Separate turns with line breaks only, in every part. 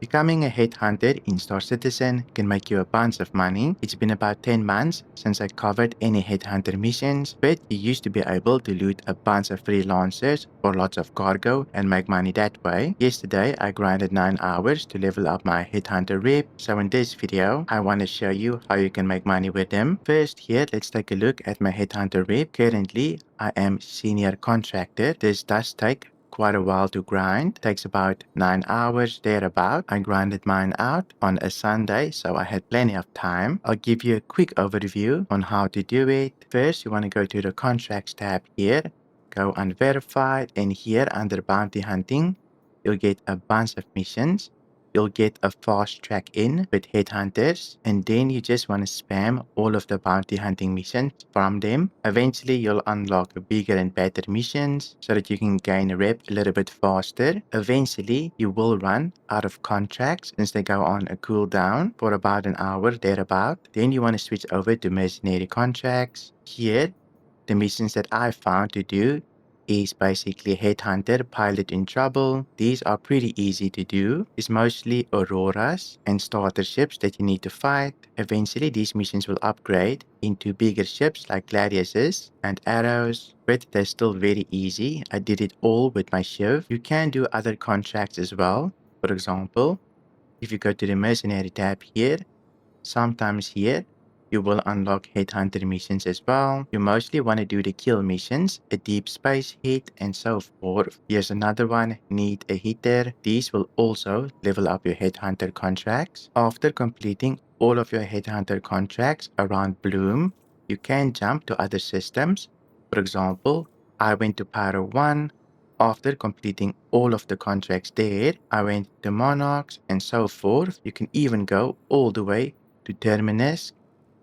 Becoming a headhunter in Star Citizen can make you a bunch of money. It's been about 10 months since I covered any headhunter missions, but you used to be able to loot a bunch of freelancers for lots of cargo and make money that way. Yesterday, I grinded 9 hours to level up my Headhunter Rep, so in this video, I want to show you how you can make money with them. First here, let's take a look at my Headhunter Rep. Currently, I am Senior Contractor. This does take quite a while to grind. Takes about 9 hours thereabout. I grinded mine out on a Sunday, so I had plenty of time. I'll give you a quick overview on how to do it. First, you want to go to the contracts tab here, go on verified, and here under bounty hunting, you'll get a bunch of missions. You'll get a fast track in with headhunters, and then you just want to spam all of the bounty hunting missions from them. Eventually, you'll unlock bigger and better missions so that you can gain a rep a little bit faster. Eventually, you will run out of contracts since they go on a cooldown for about an hour thereabout. Then you want to switch over to Mercenary contracts. Here, the missions that I found to do is basically Headhunter, Pilot in Trouble. These are pretty easy to do. It's mostly Auroras and starter ships that you need to fight. Eventually, these missions will upgrade into bigger ships like Gladiuses and Arrows, but they're still very easy. I did it all with my Shiv. You can do other contracts as well. For example, if you go to the Mercenary tab here, sometimes here, you will unlock headhunter missions as well. You mostly want to do the kill missions, a deep space hit, and so forth. Here's another one, need a hitter. These will also level up your headhunter contracts. After completing all of your headhunter contracts around Bloom, you can jump to other systems. For example, I went to Pyro 1. After completing all of the contracts there, I went to Monarchs and so forth. You can even go all the way to Terminus,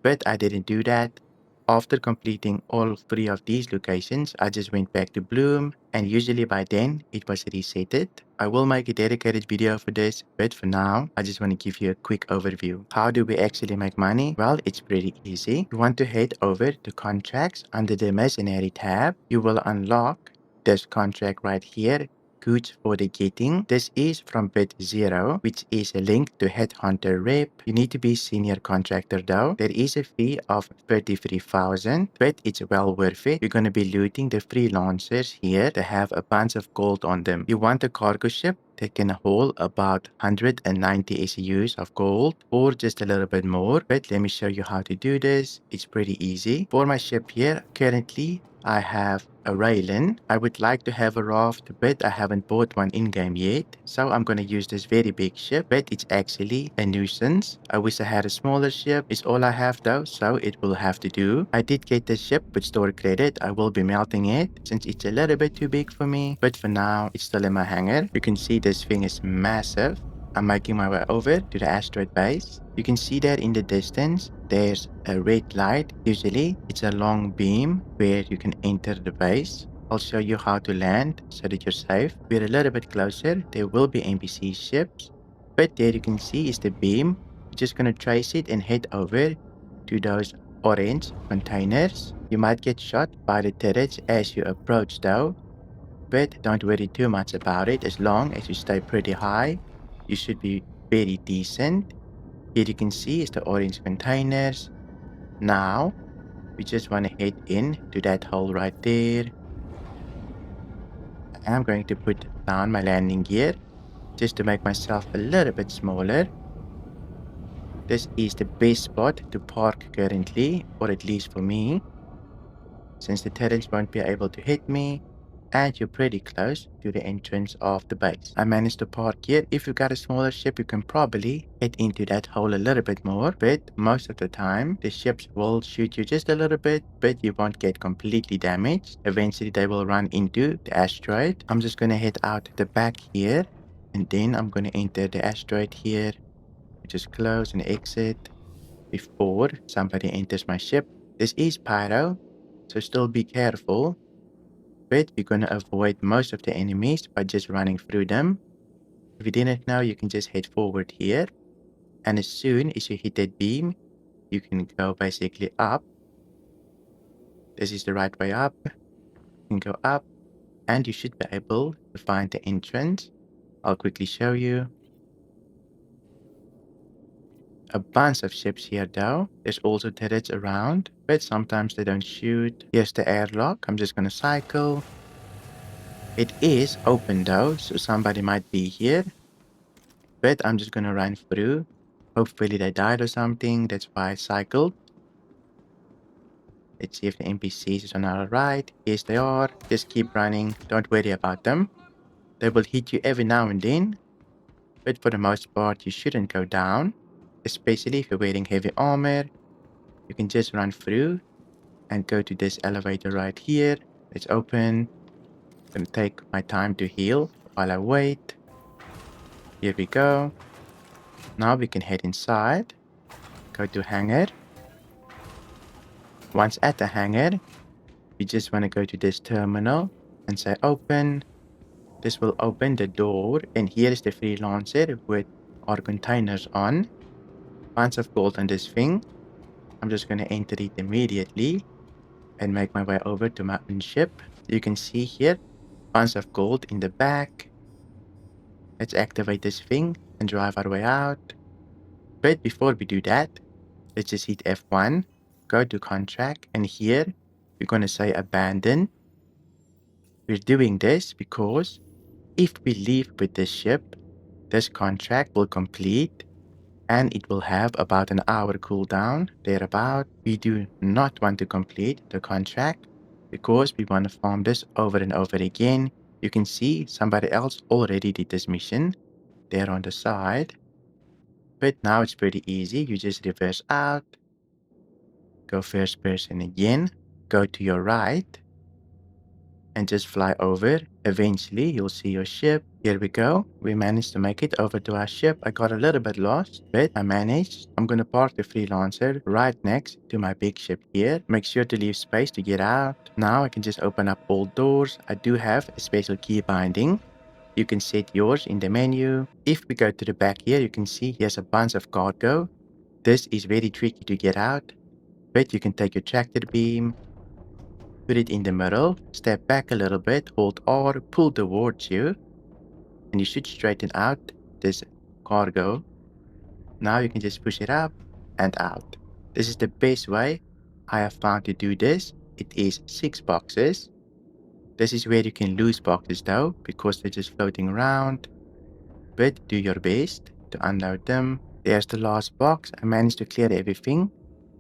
but I didn't do that. After completing all 3 of these locations, I just went back to Bloom, and usually by then, it was resetted. I will make a dedicated video for this, but for now, I just want to give you a quick overview. How do we actually make money? Well, it's pretty easy. You want to head over to Contracts under the Mercenary tab. You will unlock this contract right here, Goods for the Getting. This is from bit 0, which is a link to Headhunter Rep. You need to be Senior Contractor though. There is a fee of 33,000, but it's well worth it. You're going to be looting the freelancers here to have a bunch of gold on them. You want a cargo ship that can hold about 190 SEUs of gold or just a little bit more, but let me show you how to do this. It's pretty easy. For my ship here, currently I have a Raylan. I would like to have a raft, but I haven't bought one in-game yet, so I'm going to use this very big ship, but it's actually a nuisance. I wish I had a smaller ship. It's all I have though, so it will have to do. I did get this ship with store credit. I will be melting it since it's a little bit too big for me, but for now, it's still in my hangar. You can see this thing is massive. I'm making my way over to the Asteroid base. You can see that in the distance, there's a red light. Usually, it's a long beam where you can enter the base. I'll show you how to land so that you're safe. We're a little bit closer. There will be NPC ships, but there you can see is the beam. You're just going to trace it and head over to those orange containers. You might get shot by the turrets as you approach though, but don't worry too much about it. As long as you stay pretty high, you should be very decent. Here you can see is the orange containers. Now, we just want to head in to that hole right there. I'm going to put down my landing gear just to make myself a little bit smaller. This is the best spot to park currently, or at least for me, since the turrets won't be able to hit me, and you're pretty close to the entrance of the base. I managed to park here. If you got a smaller ship, you can probably head into that hole a little bit more, but most of the time, the ships will shoot you just a little bit, but you won't get completely damaged. Eventually, they will run into the asteroid. I'm just going to head out the back here, and then I'm going to enter the asteroid here. Just close and exit before somebody enters my ship. This is Pyro, so still be careful. But we're going to avoid most of the enemies by just running through them. If you didn't know, you can just head forward here. And as soon as you hit that beam, you can go basically up. This is the right way up. You can go up and you should be able to find the entrance. I'll quickly show you. a bunch of ships here though. There's also turrets around, but sometimes they don't shoot. Here's the airlock. I'm just gonna cycle. It is open though, so somebody might be here. But I'm just gonna run through. Hopefully they died or something. That's why I cycled. Let's see if the NPCs is on our right. Yes, they are. Just keep running. Don't worry about them. They will hit you every now and then. But for the most part, you shouldn't go down. Especially if you're wearing heavy armor. You can just run through and go to this elevator right here. It's open. I'm gonna take my time to heal while I wait. Here we go. Now we can head inside. Go to hangar. Once at the hangar, we just want to go to this terminal and say open. This will open the door, and here is the Freelancer with our containers on. Bunch of gold on this thing. I'm just going to enter it immediately and make my way over to my own ship. You can see here, bunch of gold in the back. Let's activate this thing and drive our way out. But before we do that, let's just hit F1, go to contract, and here we're going to say abandon. We're doing this because if we leave with this ship, this contract will complete and it will have about an hour cooldown, thereabout. We do not want to complete the contract because we want to farm this over and over again. You can see somebody else already did this mission there on the side. But now it's pretty easy. You just reverse out, go first person again, go to your right, and just fly over. Eventually, you'll see your ship. Here we go. We managed to make it over to our ship. I got a little bit lost, but I managed. I'm going to park the Freelancer right next to my big ship here. Make sure to leave space to get out. Now I can just open up all doors. I do have a special key binding. You can set yours in the menu. If we go to the back here, you can see here's a bunch of cargo. This is very tricky to get out, but you can take your tractor beam, put it in the middle, step back a little bit, hold R, pull towards you, and you should straighten out this cargo. Now you can just push it up and out. This is the best way I have found to do this. It is 6 boxes. This is where you can lose boxes though, because they're just floating around. But do your best to unload them. There's the last box. I managed to clear everything.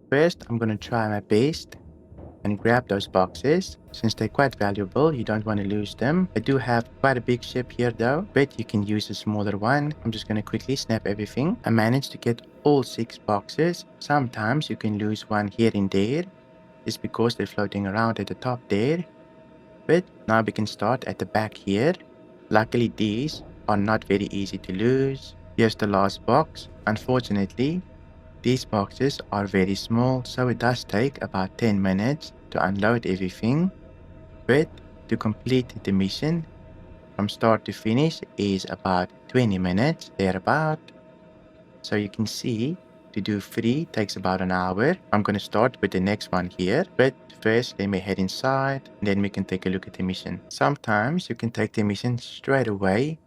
First, I'm gonna try my best and grab those boxes. Since they're quite valuable, you don't want to lose them. I do have quite a big ship here though, but you can use a smaller one. I'm just going to quickly snap everything. I managed to get all 6 boxes. Sometimes you can lose one here and there. It's because they're floating around at the top there. But now we can start at the back here. Luckily these are not very easy to lose. Here's the last box. Unfortunately, these boxes are very small, so it does take about 10 minutes to unload everything. But to complete the mission from start to finish is about 20 minutes, thereabout. So you can see to do 3 takes about an hour. I'm going to start with the next one here, but first let me head inside, then we can take a look at the mission. Sometimes you can take the mission straight away,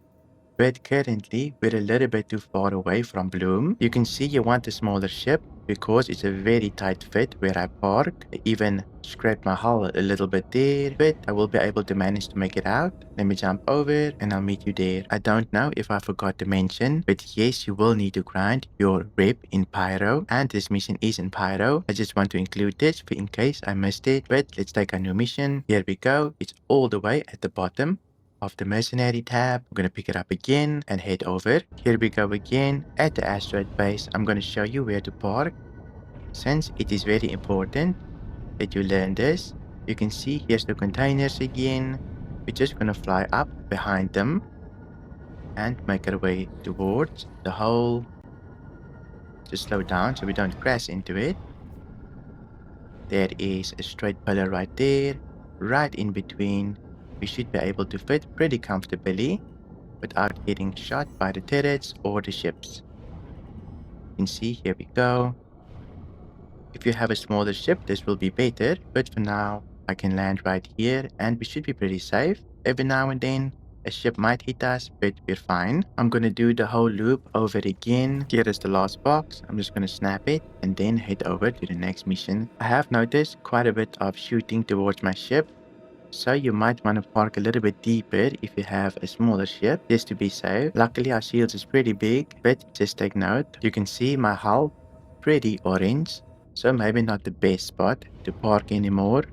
but currently we're a little bit too far away from Bloom. You can see you want a smaller ship because it's a very tight fit where I park. I even scraped my hull a little bit there, but I will be able to manage to make it out. Let me jump over and I'll meet you there. I don't know if I forgot to mention, but yes, you will need to grind your rep in Pyro, and this mission is in Pyro. I just want to include this in case I missed it, but let's take a new mission. Here we go. It's all the way at the bottom of the Mercenary tab. I'm going to pick it up again and head over. Here we go again at the Asteroid base. I'm going to show you where to park, since it is very important that you learn this. You can see here's the containers again. We're just going to fly up behind them and make our way towards the hole. Just slow down so we don't crash into it. There is a straight pillar right there, right in between. We should be able to fit pretty comfortably without getting shot by the turrets or the ships. You can see, here we go. If you have a smaller ship, this will be better, but for now, I can land right here and we should be pretty safe. Every now and then, A ship might hit us, but we're fine. I'm gonna do the whole loop over again. Here is the last box. I'm just gonna snap it and then head over to the next mission. I have noticed quite a bit of shooting towards my ship, so you might want to park a little bit deeper if you have a smaller ship, just to be safe. Luckily our shields is pretty big, but just take note. You can see my hull pretty orange, so maybe not the best spot to park anymore.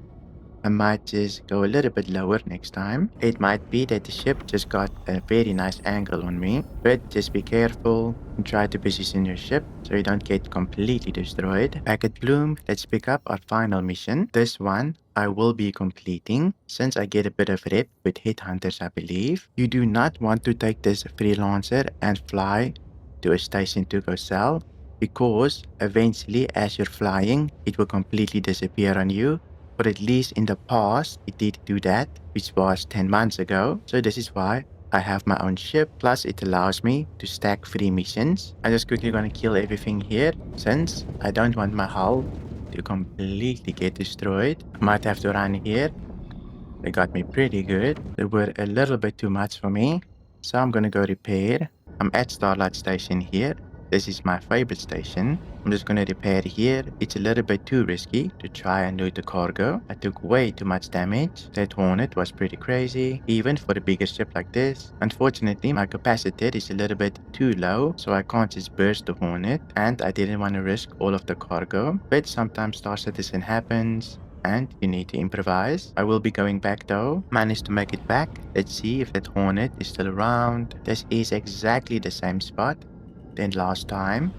I might just go a little bit lower next time. It might be that the ship just got a very nice angle on me, but just be careful and try to position your ship so you don't get completely destroyed. Back at Bloom, let's pick up our final mission. This one I will be completing since I get a bit of rep with Headhunters, I believe. You do not want to take this Freelancer and fly to a station to go sell, because eventually as you're flying, it will completely disappear on you. Or at least in the past, it did do that, which was 10 months ago. So this is why I have my own ship, plus it allows me to stack free missions. I'm just quickly gonna kill everything here, since I don't want my hull to completely get destroyed. I might have to run here. They got me pretty good. They were a little bit too much for me, so I'm gonna go repair. I'm at Starlight Station here. This is my favorite station. I'm just gonna repair here. It's a little bit too risky to try and loot the cargo. I took way too much damage. That Hornet was pretty crazy, even for a bigger ship like this. Unfortunately, my capacitor is a little bit too low, so I can't just burst the Hornet, and I didn't want to risk all of the cargo. But sometimes Star Citizen happens, and you need to improvise. I will be going back though. Managed to make it back. Let's see if that Hornet is still around. This is exactly the same spot than last time,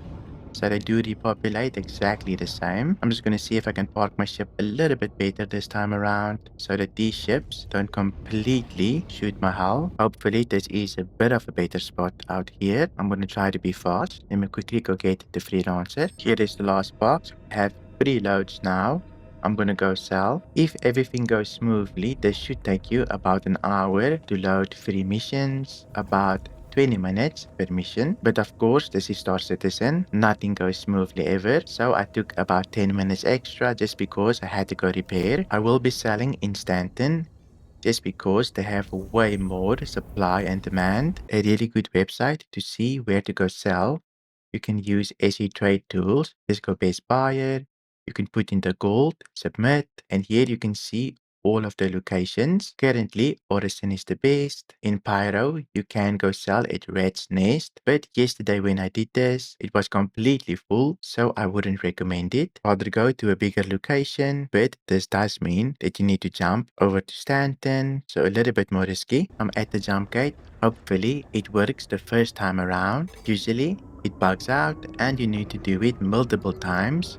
so they do repopulate exactly the same. I'm just gonna see if I can park my ship a little bit better this time around, so that these ships don't completely shoot my hull. Hopefully this is a bit of a better spot out here. I'm gonna try to be fast. Let me quickly go get the Freelancer. Here is the last box. I have 3 loads now. I'm gonna go sell. If everything goes smoothly, this should take you about an hour to load 3 missions, about 20 minutes per mission. But of course, this is Star Citizen. Nothing goes smoothly ever. So I took about 10 minutes extra just because I had to go repair. I will be selling in Stanton just because they have way more supply and demand. A really good website to see where to go sell. You can use SE Trade Tools. Just go Best Buyer. You can put in the gold, submit, and here you can see all of the locations. Currently, Orison is the best. In Pyro, you can go sell at Rat's Nest, but yesterday when I did this, it was completely full, so I wouldn't recommend it. Rather go to a bigger location, but this does mean that you need to jump over to Stanton, so a little bit more risky. I'm at the jump gate. Hopefully, it works the first time around. Usually, it bugs out and you need to do it multiple times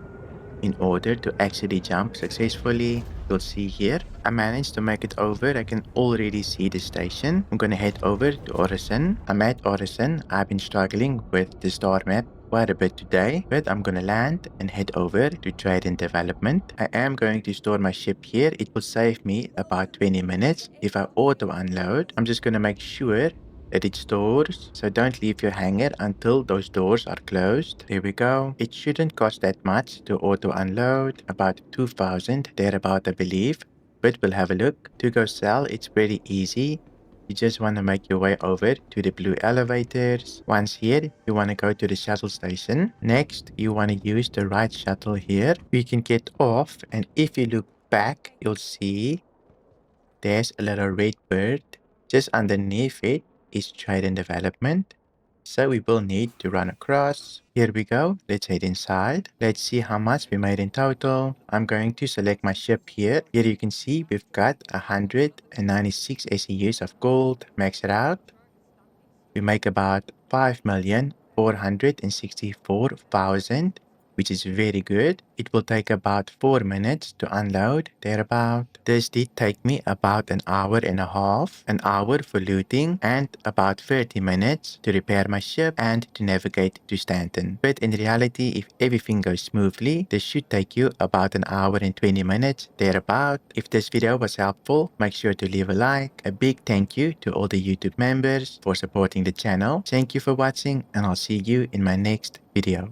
in order to actually jump successfully. You'll see here, I managed to make it over. I can already see the station. I'm gonna head over to Orison. I'm at Orison. I've been struggling with the star map quite a bit today, but I'm gonna land and head over to trade and development. I am going to store my ship here. It will save me about 20 minutes if I auto unload. I'm just gonna make sure that it stores, so don't leave your hangar until those doors are closed. There we go. It shouldn't cost that much to auto unload, about 2000 thereabout I believe, but we'll have a look. To go sell, it's pretty easy. You just want to make your way over to the blue elevators. Once here, you want to go to the shuttle station. Next, you want to use the right shuttle here. You can get off, and if you look back, you'll see there's a little red bird. Just underneath it is trade and development. So we will need to run across. Here we go. Let's head inside. Let's see how much we made in total. I'm going to select my ship here. Here you can see we've got 196 SEUs of gold. Max it out. We make about 5,464,000, which is very good. It will take about 4 minutes to unload, thereabout. This did take me about an hour and a half, an hour for looting, and about 30 minutes to repair my ship and to navigate to Stanton. But in reality, if everything goes smoothly, this should take you about an hour and 20 minutes, thereabout. If this video was helpful, make sure to leave a like. A big thank you to all the YouTube members for supporting the channel. Thank you for watching, and I'll see you in my next video.